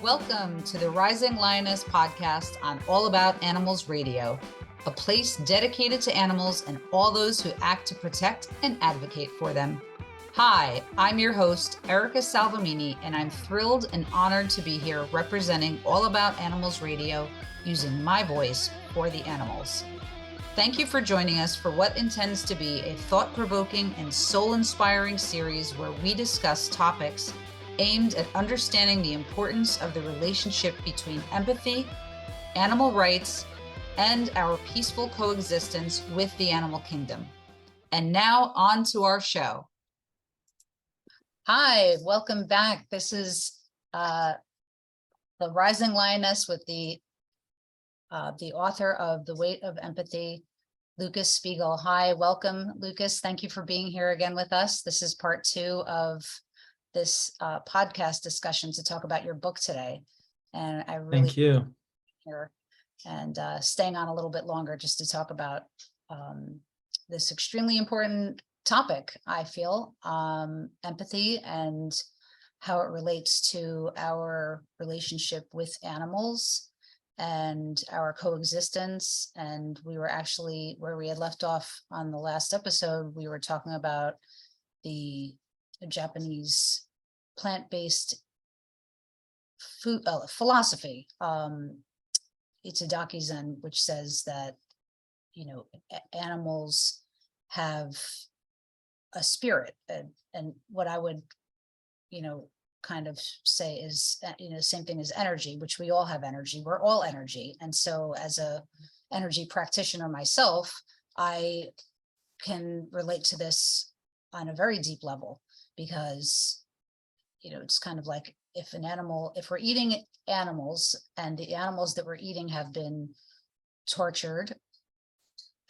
Welcome to the Rising Lioness Podcast on All About Animals Radio, a place dedicated to animals and all those who act to protect and advocate for them. Hi, I'm your host, Erica Salvemini, and I'm thrilled and honored to be here representing All About Animals Radio using my voice for the animals. Thank you for joining us for what intends to be a thought-provoking and soul-inspiring series where we discuss topics aimed at understanding the importance of the relationship between empathy, animal rights, and our peaceful coexistence with the animal kingdom. And now on to our show. Hi, welcome back. This is the Rising Lioness with the author of The Weight of Empathy, Lucas Spiegel. Hi, welcome, Lucas. Thank you for being here again with us. This is part 2 of this podcast discussion to talk about your book today. And I really thank you here and staying on a little bit longer just to talk about this extremely important topic, I feel, empathy and how it relates to our relationship with animals and our coexistence. And we were actually, where we had left off on the last episode, we were talking about the Japanese plant-based food philosophy, ItaDakiZen, which says that, you know, animals have a spirit, and what I would, you know, kind of say is, you know, same thing as energy, which we all have energy. We're all energy. And so as a energy practitioner myself, I can relate to this on a very deep level, because, you know, it's kind of like if we're eating animals and the animals that we're eating have been tortured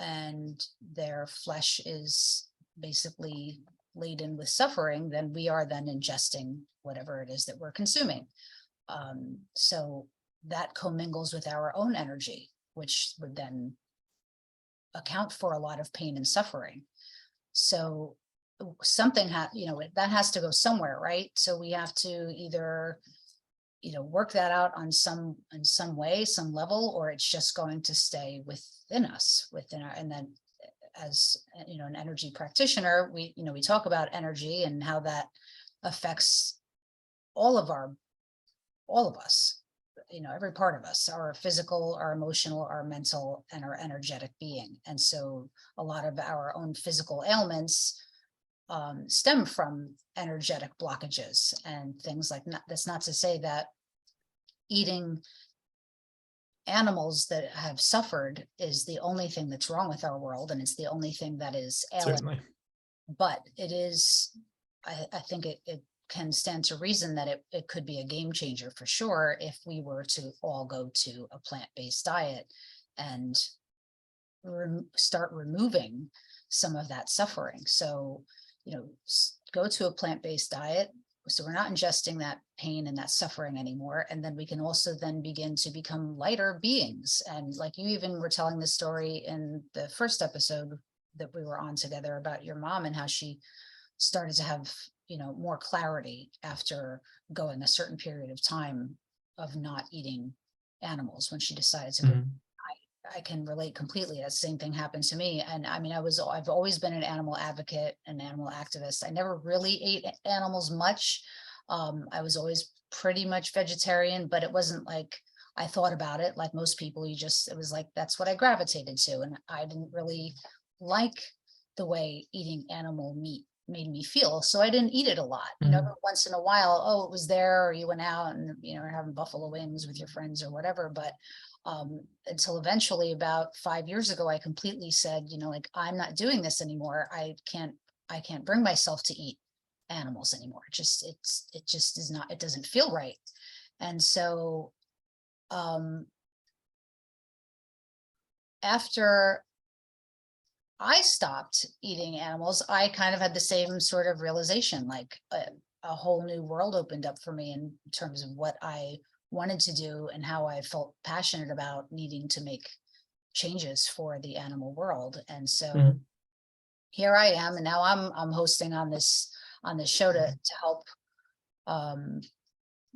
and their flesh is basically laden with suffering, then we are then ingesting whatever it is that we're consuming. So that commingles with our own energy, which would then account for a lot of pain and suffering. So something that has to go somewhere, right? So we have to either, you know, work that out in some way, some level, or it's just going to stay within us, and then as, you know, an energy practitioner, we talk about energy and how that affects all of us, you know, every part of us, our physical, our emotional, our mental, and our energetic being. And so a lot of our own physical ailments stem from energetic blockages and things like that. That's not to say that eating animals that have suffered is the only thing that's wrong with our world, and it's the only thing that is ailing. certainly. But it is, I think it can stand to reason that it could be a game changer for sure if we were to all go to a plant-based diet and start removing some of that suffering. So, you know, go to a plant-based diet, so we're not ingesting that pain and that suffering anymore. And then we can also then begin to become lighter beings. And like you even were telling the story in the first episode that we were on together about your mom and how she started to have, you know, more clarity after going a certain period of time of not eating animals when she decided to go. I can relate completely. That same thing happened to me. And I mean, I've always been an animal advocate, an animal activist. I never really ate animals much. I was always pretty much vegetarian, but it wasn't like I thought about it like most people. It was like, that's what I gravitated to. And I didn't really like the way eating animal meat made me feel. So I didn't eat it a lot. You know, every once in a while, oh, it was there, or you went out and, you know, are having buffalo wings with your friends or whatever. But until eventually about 5 years ago, I completely said, you know, like, I'm not doing this anymore. I can't bring myself to eat animals anymore. It just is not, it doesn't feel right. And so after I stopped eating animals, I kind of had the same sort of realization, like a whole new world opened up for me in terms of what I wanted to do and how I felt passionate about needing to make changes for the animal world. And so here I am, and now I'm hosting on this show to help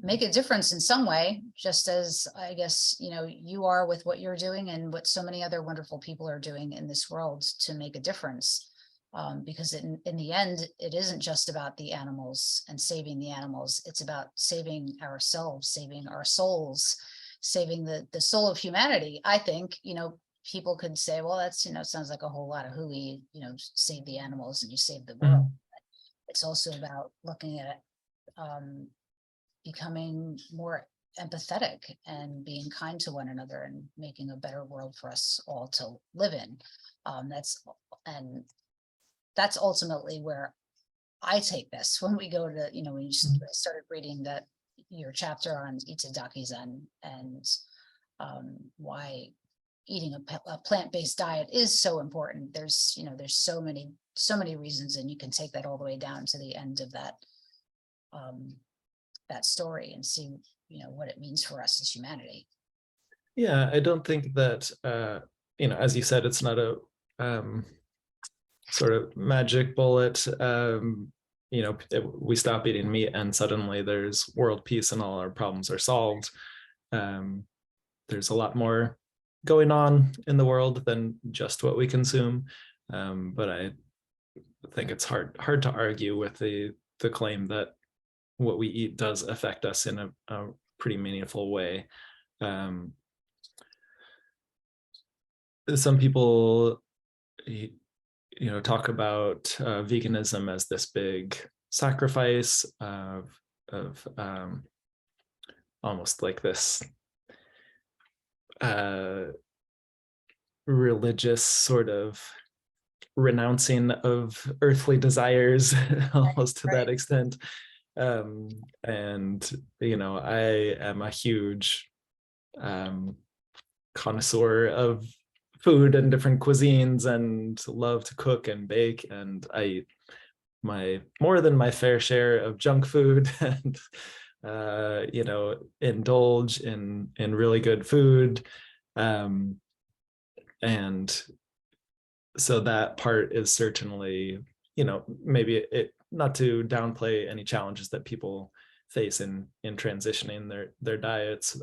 make a difference in some way, just as I guess, you are with what you're doing and what so many other wonderful people are doing in this world to make a difference. Because in the end, it isn't just about the animals and saving the animals. It's about saving ourselves, saving our souls, saving the soul of humanity. I think, people could say, well, that's, sounds like a whole lot of hooey, save the animals and you save the world. It's also about looking at becoming more empathetic and being kind to one another and making a better world for us all to live in. That's ultimately where I take this when we go to, when you started reading your chapter on ItaDakiZen and why eating a plant-based diet is so important. There's so many reasons, and you can take that all the way down to the end of that story and see, what it means for us as humanity. Yeah, I don't think that, as you said, it's not a sort of magic bullet. We stop eating meat and suddenly there's world peace and all our problems are solved. There's a lot more going on in the world than just what we consume. But I think it's hard to argue with the claim that what we eat does affect us in a pretty meaningful way. Some people, talk about veganism as this big sacrifice of almost like this religious sort of renouncing of earthly desires, almost to that extent. And I am a huge connoisseur of food and different cuisines and love to cook and bake, and I eat more than my fair share of junk food and indulge in really good food, and so that part is certainly, maybe it, not to downplay any challenges that people face in transitioning their diets,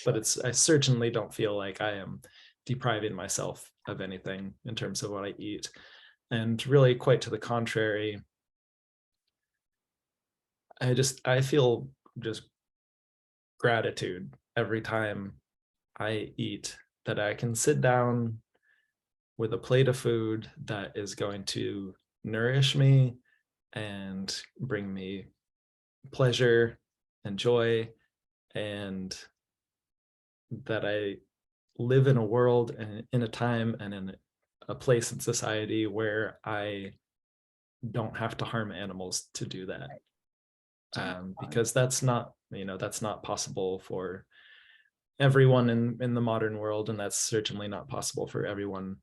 but I certainly don't feel like I am depriving myself of anything in terms of what I eat. And really, quite to the contrary, I feel just gratitude every time I eat, that I can sit down with a plate of food that is going to nourish me and bring me pleasure and joy, and that I live in a world and in a time and in a place in society where I don't have to harm animals to do that. Because that's not possible for everyone in the modern world, and that's certainly not possible for everyone,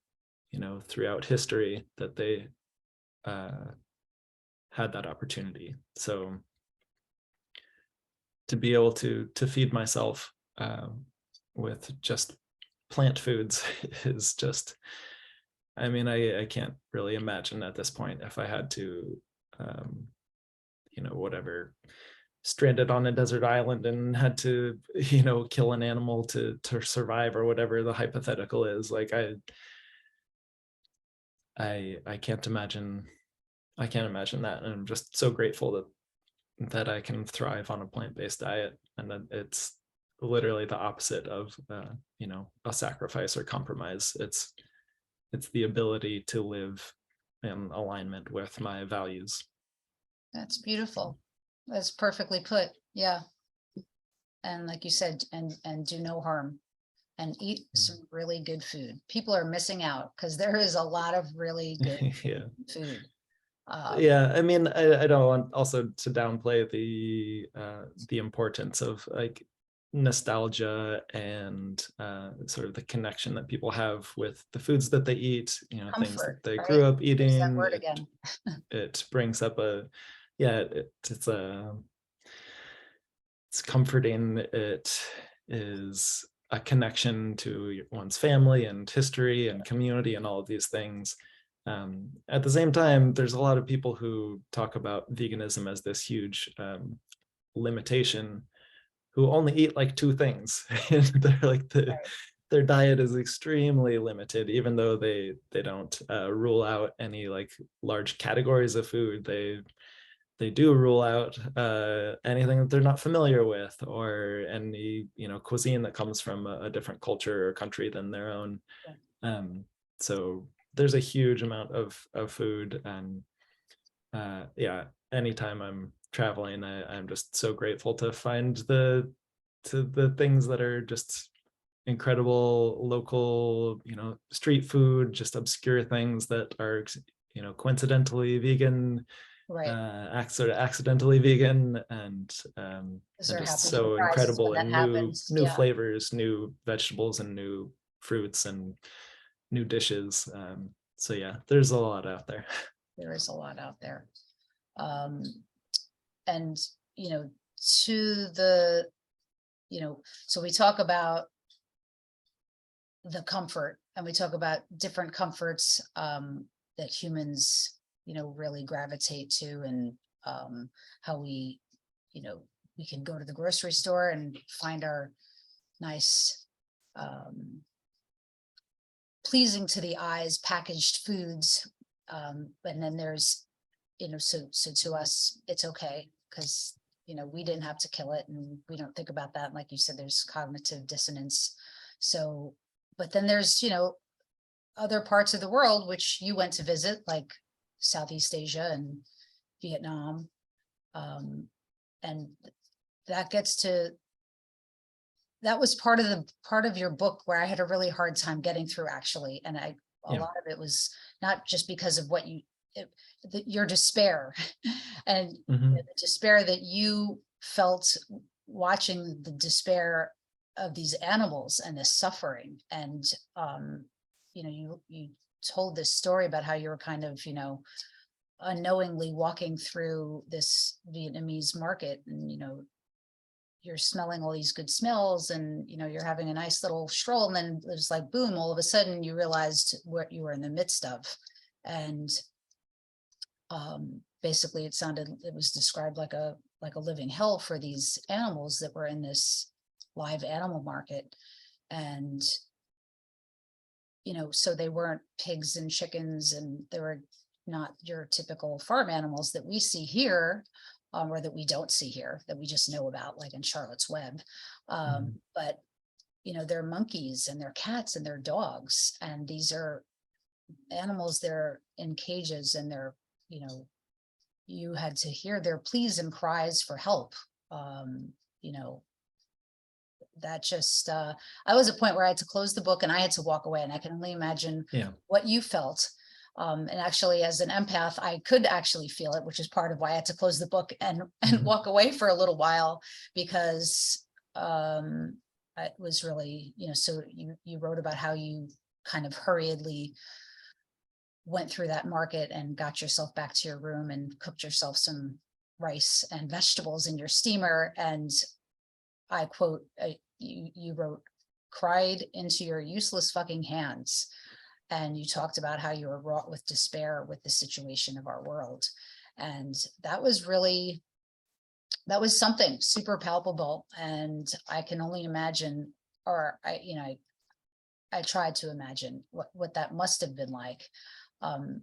throughout history, that they had that opportunity. So to be able to feed myself with just plant foods is just, I can't really imagine at this point if I had to, whatever, stranded on a desert island and had to, kill an animal to survive, or whatever the hypothetical is. Like I can't imagine that. And I'm just so grateful that I can thrive on a plant-based diet, and that it's literally the opposite of a sacrifice or compromise. It's the ability to live in alignment with my values. That's beautiful. That's perfectly put. Yeah. And like you said, and do no harm and eat some really good food. People are missing out because there is a lot of really good food. Yeah, I don't want also to downplay the importance of like nostalgia and sort of the connection that people have with the foods that they eat, comfort, things that they grew up eating. Use that word again. It brings up it's comforting. It is a connection to one's family and history and community and all of these things. At the same time, there's a lot of people who talk about veganism as this huge limitation, who only eat like two things. And they're like Right. their diet is extremely limited, even though they don't rule out any like large categories of food. They do rule out anything that they're not familiar with, or any cuisine that comes from a different culture or country than their own. Yeah. So there's a huge amount of food, and yeah, anytime I'm traveling, I'm just so grateful to find the things that are just incredible local, street food, just obscure things that are, coincidentally vegan, Right. sort of accidentally vegan, Those and are just happy so surprises when incredible, that and new happens. new Yeah, flavors, new vegetables, and new fruits, and new dishes. So yeah, there's a lot out there. there is a lot out there. Um, and, you know, to the, so we talk about the comfort, and we talk about different comforts that humans, really gravitate to, and how we, we can go to the grocery store and find our nice, pleasing to the eyes packaged foods. And then there's, so to us, it's okay because, we didn't have to kill it, and we don't think about that. Like you said, there's cognitive dissonance. So, but then there's, other parts of the world which you went to visit, like Southeast Asia and Vietnam. And that gets to, that was part of your book where I had a really hard time getting through, actually. And a Yeah. lot of it was not just because of what your despair and Mhm. the despair that you felt watching the despair of these animals and the suffering. And you told this story about how you were kind of, unknowingly walking through this Vietnamese market, and you're smelling all these good smells, and you're having a nice little stroll, and then it was like boom, all of a sudden you realized what you were in the midst of. And basically it was described like a living hell for these animals that were in this live animal market. And so they weren't pigs and chickens, and they were not your typical farm animals that we see here, or that we don't see here, that we just know about, like in Charlotte's Web. But they're monkeys, and they're cats, and they're dogs, and these are animals. They're in cages, and they're, you had to hear their pleas and cries for help. That just, I was at a point where I had to close the book and I had to walk away, and I can only imagine Yeah. what you felt. And actually, as an empath, I could actually feel it, which is part of why I had to close the book and walk away for a little while, because it was really, so you wrote about how you kind of hurriedly went through that market and got yourself back to your room and cooked yourself some rice and vegetables in your steamer. And I quote, you wrote, cried into your useless fucking hands. And you talked about how you were wrought with despair with the situation of our world. And that was something super palpable. And I can only imagine, or I tried to imagine what that must have been like. And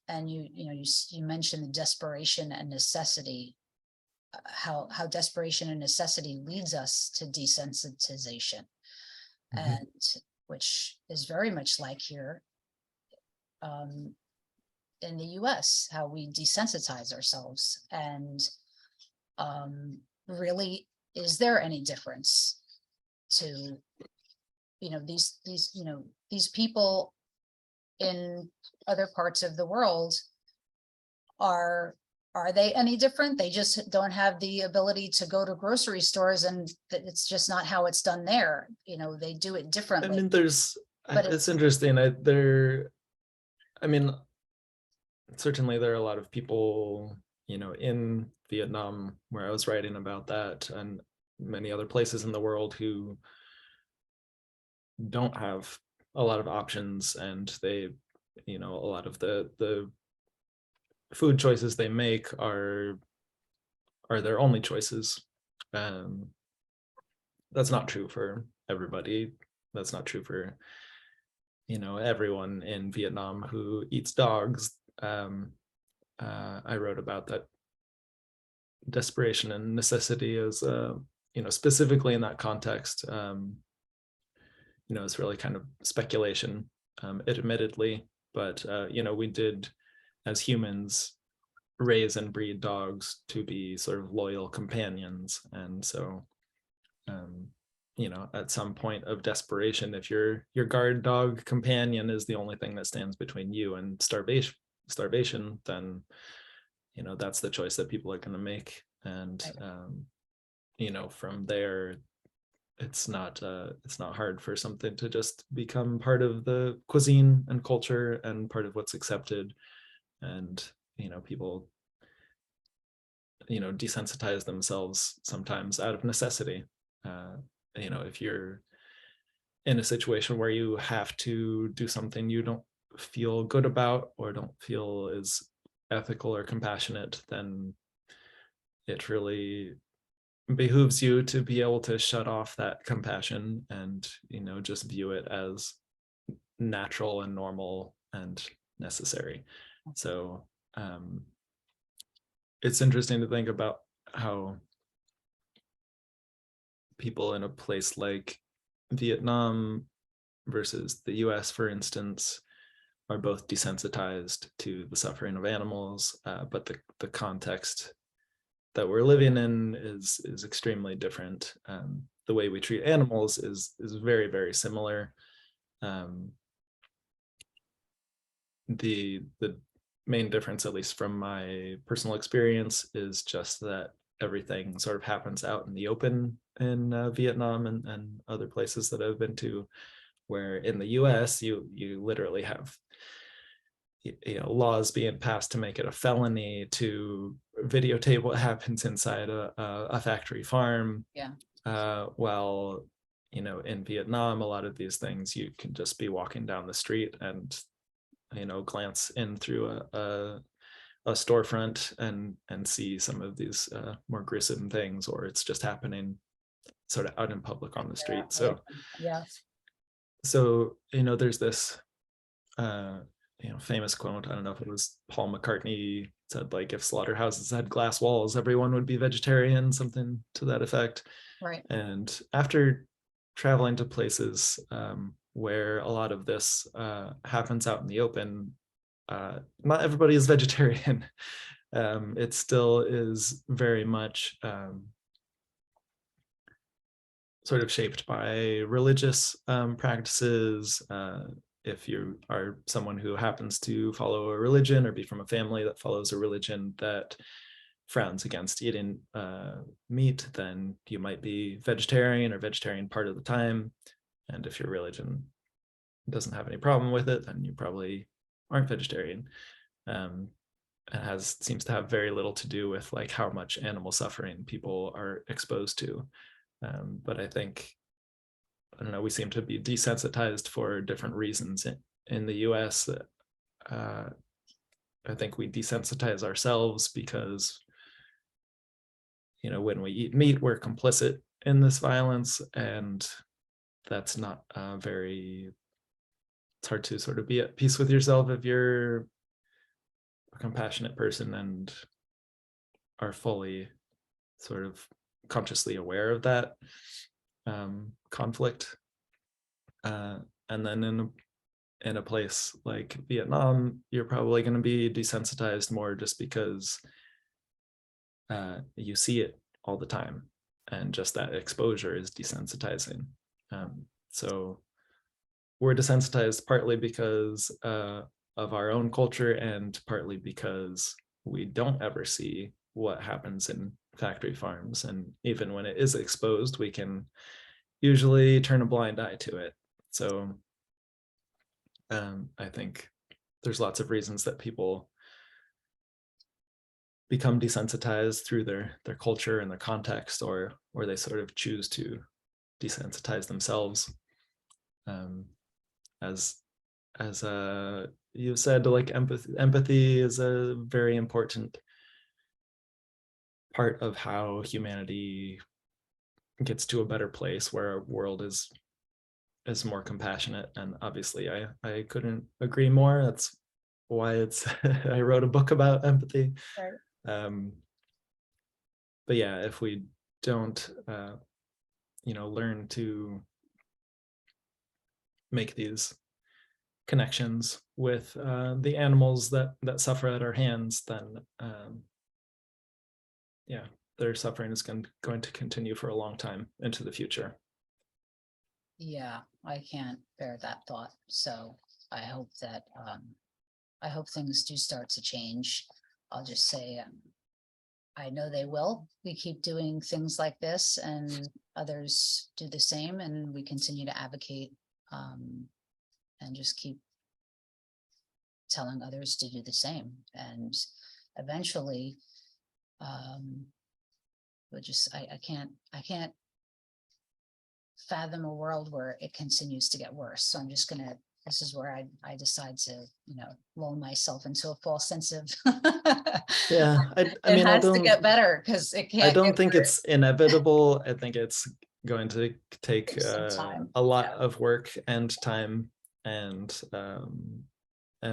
you mentioned the desperation and necessity, how desperation and necessity leads us to desensitization, and which is very much like here in the US, how we desensitize ourselves. And really, is there any difference to these people in other parts of the world? Are they any different? They just don't have the ability to go to grocery stores, and it's just not how it's done there. They do it I differently. mean, But it's interesting. I mean, certainly there are a lot of people, in Vietnam, where I was writing about that, and many other places in the world, who don't have a lot of options, and they, a lot of the food choices they make are their only choices. Um, that's not true for everybody. That's not true for, everyone in Vietnam who eats dogs. I wrote about that desperation and necessity as, specifically in that context. It's really kind of speculation, admittedly, but, we did, as humans, raise and breed dogs to be sort of loyal companions. And so, at some point of desperation, if your guard dog companion is the only thing that stands between you and starvation, then, that's the choice that people are going to make. And, from there, it's not hard for something to just become part of the cuisine and culture and part of what's accepted. And, people, desensitize themselves sometimes out of necessity. If you're in a situation where you have to do something you don't feel good about or don't feel is ethical or compassionate, then it really behooves you to be able to shut off that compassion and, just view it as natural and normal and necessary. So, it's interesting to think about how people in a place like Vietnam versus the US, for instance, are both desensitized to the suffering of animals, but the context that we're living in is extremely different. The way we treat animals is very, very similar. The main difference, at least from my personal experience, is just that everything sort of happens out in the open in Vietnam and other places that I've been to, where in the US you literally have laws being passed to make it a felony to videotape what happens inside a factory farm. Yeah. While in Vietnam, a lot of these things you can just be walking down the street and glance in through a storefront and see some of these more gruesome things, or it's just happening sort of out in public on the street. So there's this famous quote. I don't know if it was Paul McCartney said, like, if slaughterhouses had glass walls, everyone would be vegetarian, something to that effect. Right. And after traveling to places where a lot of this happens out in the open, not everybody is vegetarian. It still is very much sort of shaped by religious practices. If you are someone who happens to follow a religion or be from a family that follows a religion that frowns against eating meat, then you might be vegetarian or vegetarian part of the time. And if your religion doesn't have any problem with it, then you probably aren't vegetarian. It seems to have very little to do with like how much animal suffering people are exposed to. But I think, I don't know, we seem to be desensitized for different reasons in the US. I think we desensitize ourselves because, when we eat meat, we're complicit in this violence, and that's not it's hard to sort of be at peace with yourself if you're a compassionate person and are fully sort of consciously aware of that conflict. And then in a place like Vietnam, you're probably going to be desensitized more just because you see it all the time, and just that exposure is desensitizing. So we're desensitized partly because of our own culture, and partly because we don't ever see what happens in factory farms. And even when it is exposed, we can usually turn a blind eye to it. So I think there's lots of reasons that people become desensitized through their culture and their context, or they sort of choose to desensitize themselves. As you said, like empathy is a very important part of how humanity gets to a better place where our world is more compassionate. And obviously I couldn't agree more. That's why it's I wrote a book about empathy. Right. But yeah, if we don't learn to make these connections with the animals that suffer at our hands, then yeah, their suffering is going to continue for a long time into the future. Yeah, I can't bear that thought. So I hope that I hope things do start to change. I'll just say I know they will. We keep doing things like this, and others do the same, and we continue to advocate and just keep telling others to do the same. And eventually, we'll just I can't fathom a world where it continues to get worse. So I'm just gonna, this is where I decide to, lull myself into a false sense of Yeah, I it mean, has to get better, because it can't. I don't get think worse. it's inevitable. I think it's going to take Some time. a lot of work and time, and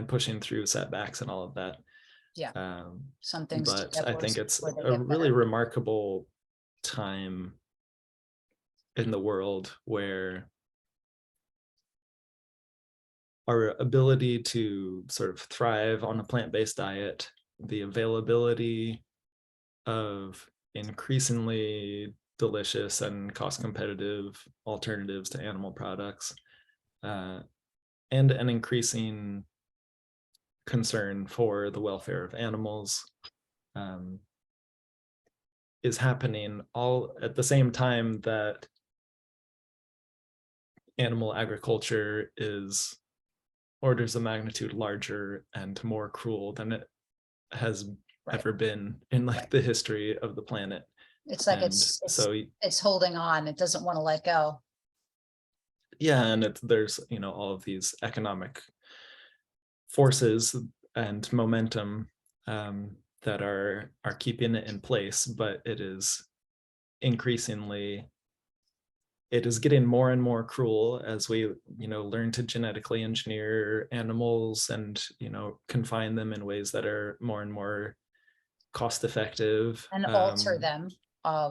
pushing through setbacks and all of that. Yeah. Some things do But get I worse think it's before they a get really better. remarkable time in the world where our ability to sort of thrive on a plant-based diet, the availability of increasingly delicious and cost competitive alternatives to animal products, and an increasing concern for the welfare of animals, is happening all at the same time that animal agriculture is orders of magnitude larger and more cruel than it has ever been in the history of the planet. It's like And so it's holding on. It doesn't want to let go. Yeah, and there's all of these economic forces and momentum that are keeping it in place, but it is getting more and more cruel as we learn to genetically engineer animals and confine them in ways that are more and more cost effective And alter them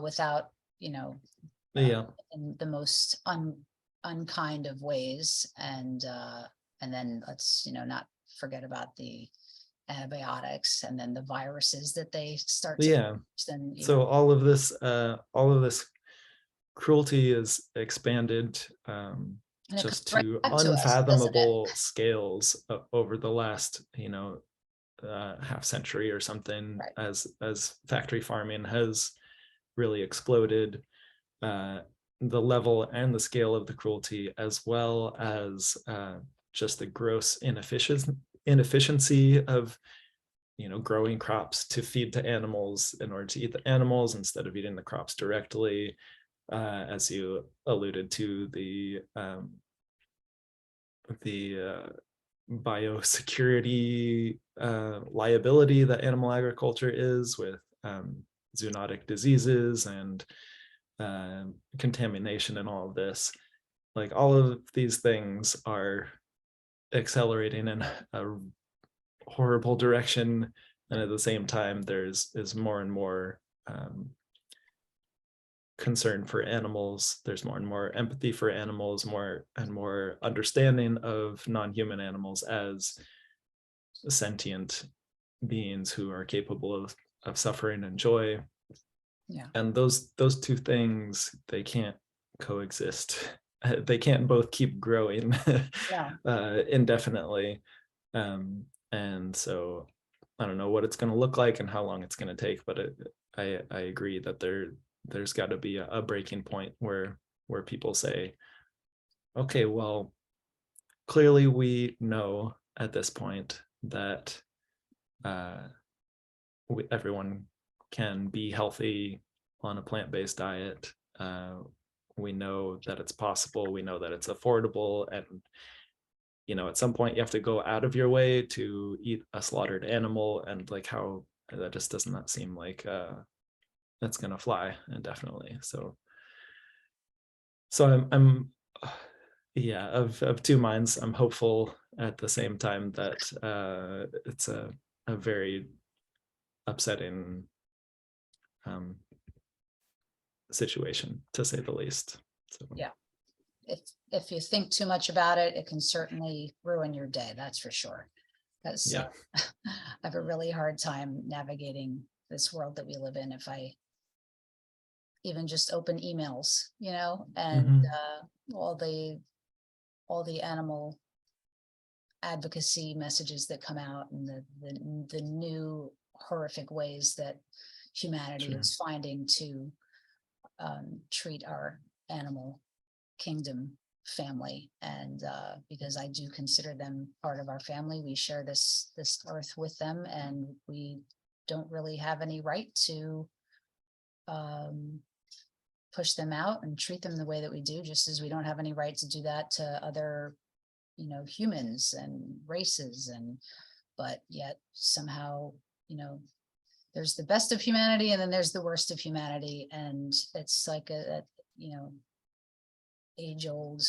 without, yeah in the most unkind of ways. And then let's, not forget about the antibiotics and then the viruses that they start to yeah then, so all of this cruelty is expanded just to unfathomable scales over the last half century or something, as factory farming has really exploded, the level and the scale of the cruelty, as well as just the gross inefficiency of growing crops to feed to animals in order to eat the animals instead of eating the crops directly, as you alluded to, the biosecurity liability that animal agriculture is, with zoonotic diseases and contamination and all of this. Like, all of these things are accelerating in a horrible direction, and at the same time there's more and more concern for animals. There's more and more empathy for animals, more and more understanding of non-human animals as sentient beings who are capable of suffering and joy. Yeah. And those two things, they can't coexist. They can't both keep growing indefinitely. And so I don't know what it's going to look like and how long it's going to take, but I agree that there's got to be a breaking point where people say, okay, well, clearly we know at this point that everyone can be healthy on a plant-based diet. We know that it's possible. We know that it's affordable, and at some point you have to go out of your way to eat a slaughtered animal, and how that just does not seem like that's going to fly indefinitely. So I'm yeah, of two minds. I'm hopeful at the same time that it's a very upsetting situation, to say the least. So Yeah. If you think too much about it, it can certainly ruin your day. That's for sure. Because yeah. I have a really hard time navigating this world that we live in. If I even just open emails, and all the animal advocacy messages that come out, and the new horrific ways that humanity is finding to treat our animal kingdom family. And because I do consider them part of our family, we share this earth with them, and we don't really have any right to push them out and treat them the way that we do, just as we don't have any right to do that to other humans and races. But yet somehow there's the best of humanity, and then there's the worst of humanity, and it's like a age-old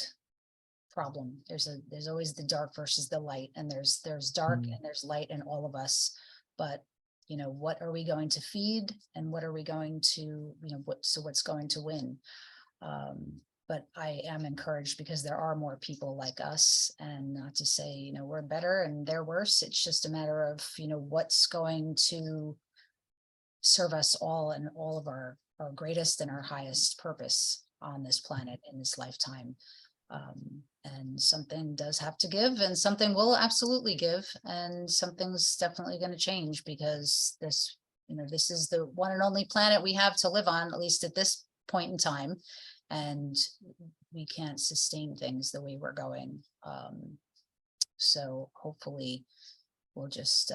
problem. There's always the dark versus the light, and there's dark and there's light in all of us. But what are we going to feed, and what are we going to what's going to win? But I am encouraged because there are more people like us, and not to say we're better and they're worse. It's just a matter of what's going to serve us all and all of our greatest and our highest purpose on this planet in this lifetime. And something does have to give, and something will absolutely give, and something's definitely going to change, because this is the one and only planet we have to live on, at least at this point in time, and we can't sustain things the way we're going. So hopefully we'll just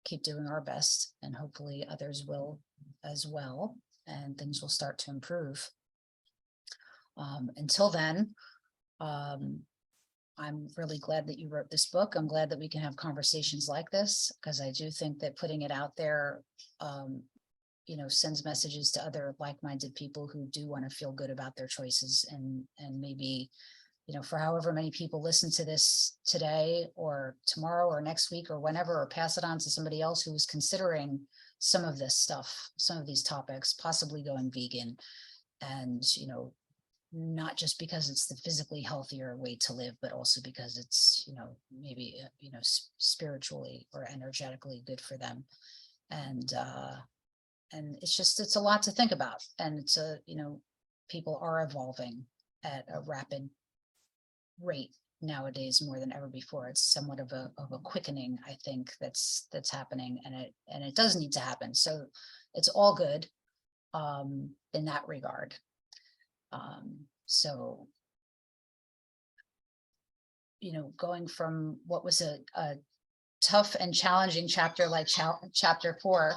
keep doing our best, and hopefully others will as well, and things will start to improve. Until then, I'm really glad that you wrote this book. I'm glad that we can have conversations like this, because I do think that putting it out there, sends messages to other like-minded people who do want to feel good about their choices, and maybe, for however many people listen to this today or tomorrow or next week or whenever, or pass it on to somebody else who is considering some of this stuff, some of these topics, possibly going vegan, and, not just because it's the physically healthier way to live, but also because it's, maybe, spiritually or energetically good for them. And it's a lot to think about. And it's people are evolving at a rapid rate nowadays, more than ever before. It's somewhat of a quickening, I think, that's happening, and it does need to happen. So it's all good in that regard. So, going from what was a tough and challenging chapter like chapter 4,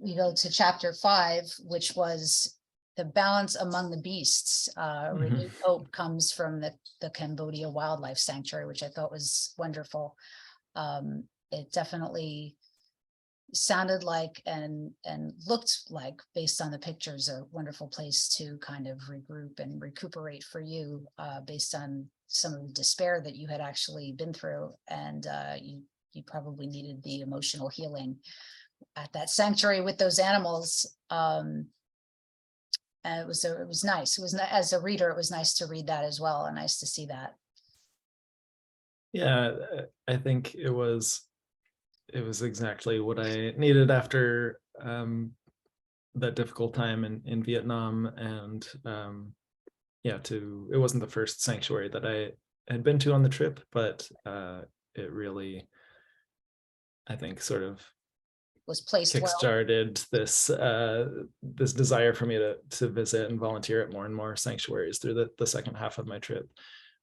we go to chapter 5, which was the balance among the beasts. Renewed hope comes from the Cambodia Wildlife Sanctuary, which I thought was wonderful. It definitely sounded like and looked like, based on the pictures, a wonderful place to kind of regroup and recuperate for you, based on some of the despair that you had actually been through, and you probably needed the emotional healing at that sanctuary with those animals. And it was nice. It was, as a reader, it was nice to read that as well, and nice to see that. Yeah, I think it was exactly what I needed after that difficult time in Vietnam. And it wasn't the first sanctuary that I had been to on the trip, but it really, I think, sort of Was placed kickstarted this desire for me to visit and volunteer at more and more sanctuaries through the second half of my trip,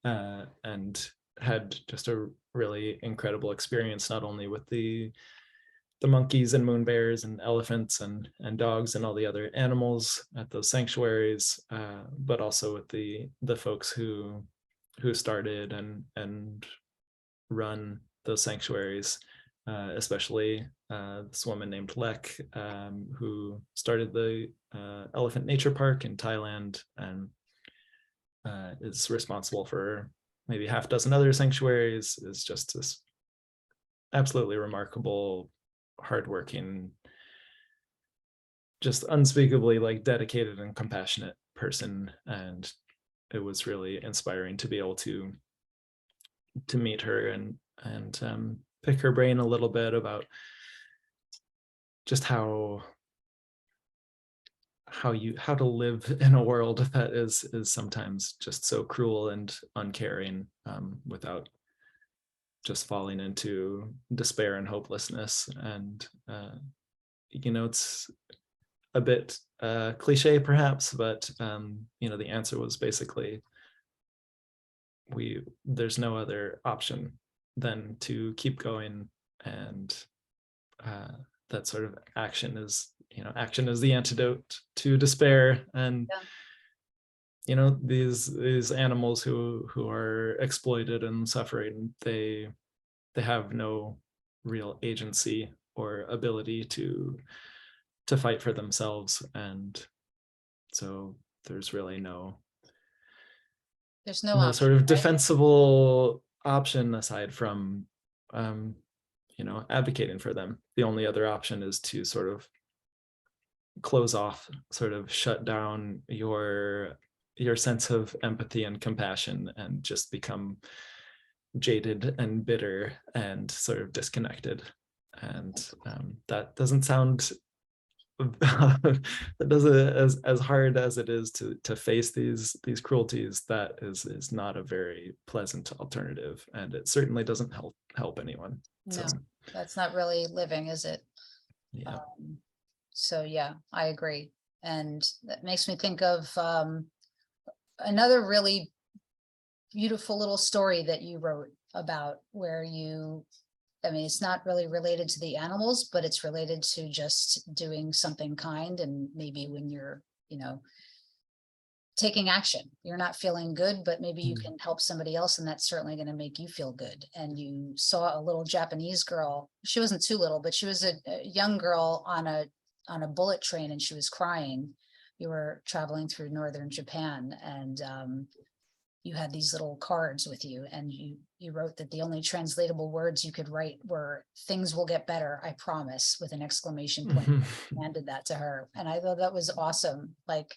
and had just a really incredible experience, not only with the monkeys and moon bears and elephants and dogs and all the other animals at those sanctuaries, but also with the folks who started and run those sanctuaries, especially this woman named Lek, who started the Elephant Nature Park in Thailand, and is responsible for maybe half a dozen other sanctuaries, is just this absolutely remarkable, hardworking, just unspeakably like dedicated and compassionate person. And it was really inspiring to be able to meet her and pick her brain a little bit about just how to live in a world that is sometimes just so cruel and uncaring, without just falling into despair and hopelessness. And it's a bit cliche perhaps, but the answer was basically, there's no other option than to keep going, and that sort of action is the antidote to despair. And these animals who are exploited and suffering, they have no real agency or ability to fight for themselves. And so there's really no option, sort of right? defensible option aside from advocating for them. The only other option is to sort of close off, sort of shut down your sense of empathy and compassion, and just become jaded and bitter and sort of disconnected. And that doesn't sound that doesn't, as hard as it is to face these cruelties, that is not a very pleasant alternative, and it certainly doesn't help anyone. No, So that's not really living, is it? yeah. So yeah, I agree. And that makes me think of another really beautiful little story that you wrote about, where it's not really related to the animals, but it's related to just doing something kind. And maybe when you're, taking action, you're not feeling good, but maybe you can help somebody else, and that's certainly going to make you feel good. And you saw a little Japanese girl. She wasn't too little, but she was a young girl on a bullet train, and she was crying. You were traveling through northern Japan, and you had these little cards with you, and you wrote that the only translatable words you could write were "things will get better, I promise," with an exclamation point. Handed that to her, and I thought that was awesome. Like,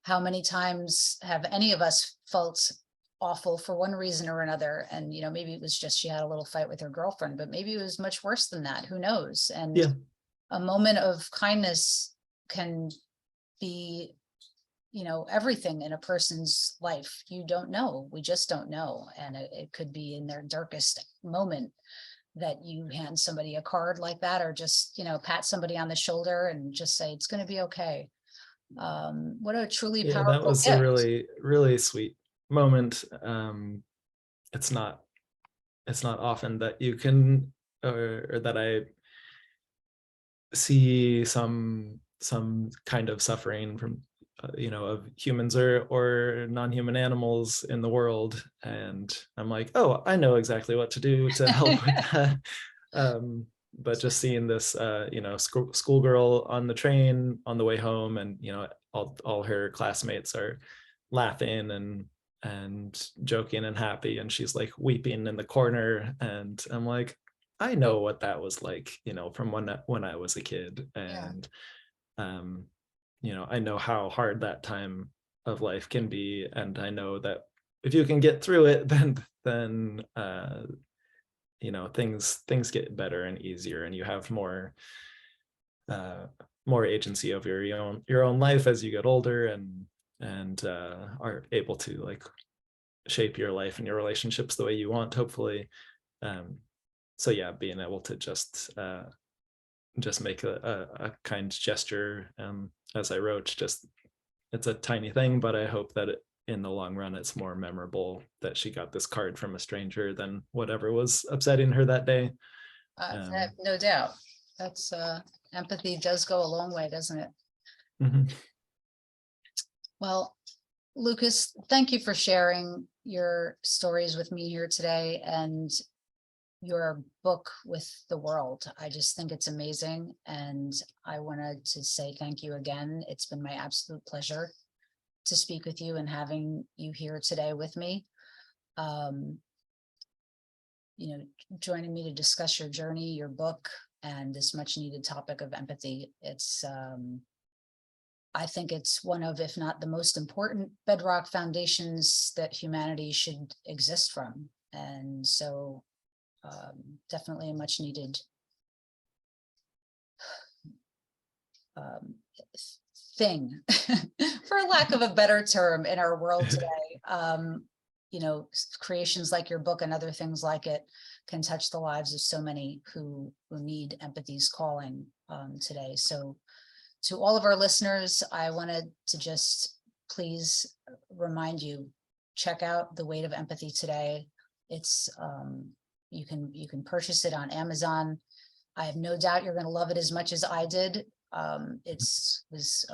how many times have any of us felt awful for one reason or another? And maybe it was just she had a little fight with her girlfriend, but maybe it was much worse than that. Who knows? And a moment of kindness can be everything in a person's life. You don't know. We just don't know. And it could be in their darkest moment that you hand somebody a card like that, or just, pat somebody on the shoulder and just say, it's going to be okay. What a truly powerful that was gift. a really, really sweet moment. It's not often that you can, or that I see some kind of suffering from of humans or non-human animals in the world, and I'm like, oh, I know exactly what to do to help with that. But just seeing this schoolgirl on the train on the way home, and all her classmates are laughing and joking and happy, and she's like weeping in the corner, and I'm like, I know what that was like, from when I was a kid. And I know how hard that time of life can be, and I know that if you can get through it, then things get better and easier, and you have more agency over your own life as you get older, and are able to like shape your life and your relationships the way you want, hopefully. So yeah, being able to just make a kind gesture, as I wrote, it's a tiny thing, but I hope that in the long run it's more memorable that she got this card from a stranger than whatever was upsetting her that day. No doubt. That's empathy does go a long way, doesn't it? Mm-hmm. Well, Lucas, thank you for sharing your stories with me here today. And your book with the world. I just think it's amazing. And I wanted to say thank you again. It's been my absolute pleasure to speak with you and having you here today with me. Joining me to discuss your journey, your book, and this much needed topic of empathy. It's, I think it's one of, if not the most important bedrock foundations that humanity should exist from. And so definitely a much needed thing, for lack of a better term, in our world today. Creations like your book and other things like it can touch the lives of so many who need empathy's calling today. So to all of our listeners, I wanted to just please remind you, check out The Weight of Empathy today. It's you can purchase it on Amazon. I have no doubt you're going to love it as much as I did. It was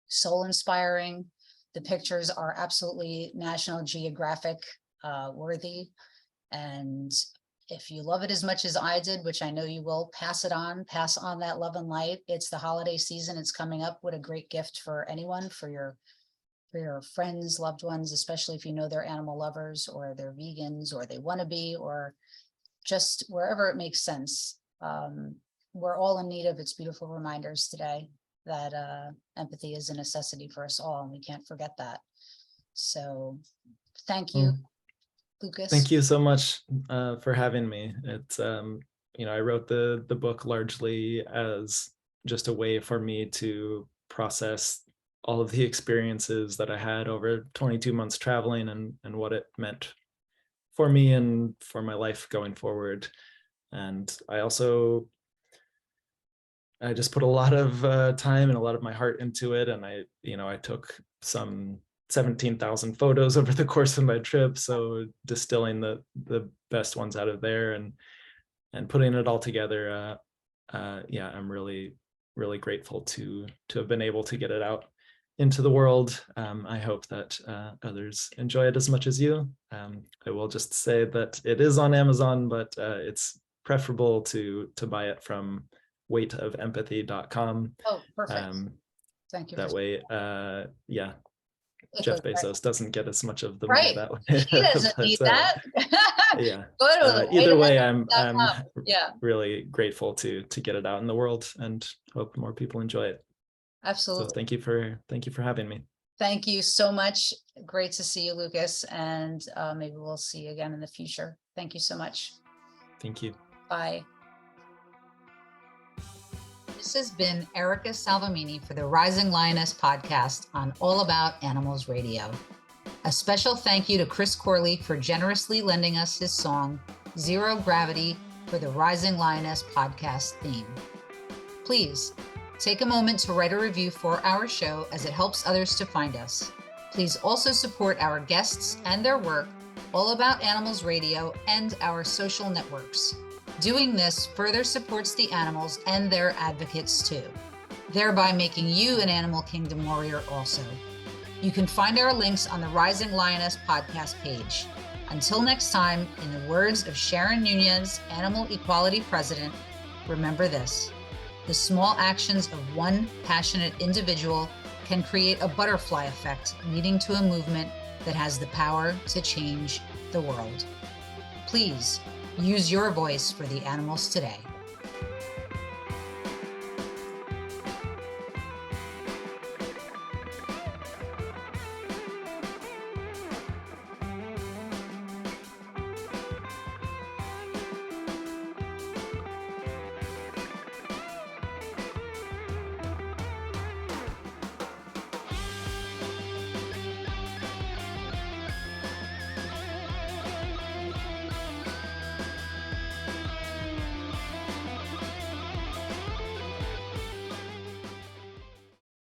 soul inspiring. The pictures are absolutely National Geographic worthy. And if you love it as much as I did, which I know you will, pass on that love and light. It's the holiday season. It's coming up. What a great gift for anyone, for your friends, loved ones, especially if you know they're animal lovers or they're vegans or they want to be, or just wherever it makes sense. We're all in need of its beautiful reminders today that empathy is a necessity for us all, and we can't forget that. So thank you, Lucas. Thank you so much for having me. It's, I wrote the book largely as just a way for me to process all of the experiences that I had over 22 months traveling and what it meant for me and for my life going forward. And I just put a lot of time and a lot of my heart into it. And I took some 17,000 photos over the course of my trip. So distilling the best ones out of there and putting it all together. I'm really, really grateful to have been able to get it out into the world. I hope that others enjoy it as much as you. I will just say that it is on Amazon, but it's preferable to buy it from weightofempathy.com. Oh, perfect. Thank you. That way, Jeff Bezos doesn't get as much of the right. money that way. He doesn't need that. Yeah. Go to either way, I'm yeah, really grateful to get it out in the world and hope more people enjoy it. Absolutely. So thank you for having me. Thank you so much. Great to see you, Lucas, and maybe we'll see you again in the future. Thank you so much. Thank you. Bye. This has been Erica Salvemini for the Rising Lioness Podcast on All About Animals Radio. A special thank you to Chris Corley for generously lending us his song, Zero Gravity, for the Rising Lioness Podcast theme. Please take a moment to write a review for our show as it helps others to find us. Please also support our guests and their work, All About Animals Radio, and our social networks. Doing this further supports the animals and their advocates too, thereby making you an Animal Kingdom warrior also. You can find our links on the Rising Lioness podcast page. Until next time, in the words of Sharon Nunez, Animal Equality President, remember this: the small actions of one passionate individual can create a butterfly effect, leading to a movement that has the power to change the world. Please use your voice for the animals today.